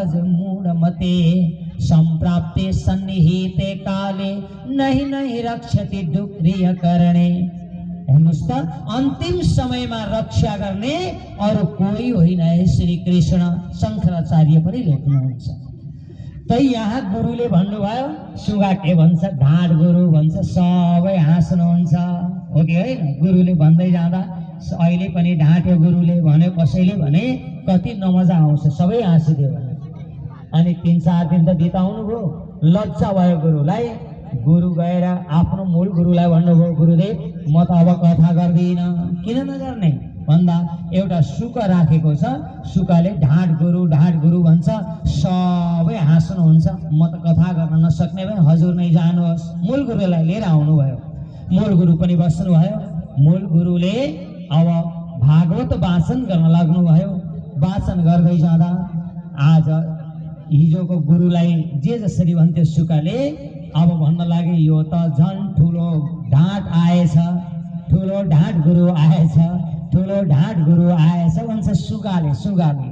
भज मूढमते संप्राप्ते सन्निहिते काले नहीं नहीं रक्षति डुक्रिय करणे। हेर्नुस् त अन्तिम समयमा रक्षा गर्ने अरु कोही होइन है श्री कृष्ण। शङ्कराचार्य पनि लेख्नुहुन्छ। त यहाँ गुरुले भन्नुभयो, सुगा के भन्छ, ढाड गुरु भन्छ, सबै हाँस्नुहुन्छ हो कि होइन। गुरुले भन्दै जाँदा अहिले पनि ढाँट्यो गुरुले भन्यो, कसैले भने कति नमजा आउँछ, सबै हाँसिदियो भने। अनि 3-4 दिन त बिताउनु भयो, लज्जा भयो गुरुलाई। गुरु गएर आफ्नो मूल गुरुलाई भन्नुभयो, गुरुदेव म त अब कथा गर्दिन। किन नगर्ने भन्दा एउटा सुका राखेको छ, सुकाले ढाड गुरु भन्छ, सबै हाँस्नुहुन्छ, म त कथा गर्न नसक्ने भए हजुर नै जानुहोस्। मूल गुरुलाई लिएर आउनुभयो। मूल गुरु पनि बस्नुभयो। मूल गुरुले अब भागवत वाचन गर्न लाग्नुभयो। वाचन गर्दै जाँदा आज हिजोको गुरुलाई जे जसरी भन्थ्यो सुकाले, अब भन्न लागे यो त झन् ठुलो ढाँट आएछ, ठुलो ढाँट गुरु आएछ, ठुलो ढाँट गुरु आएछ भन्छ सुगाले।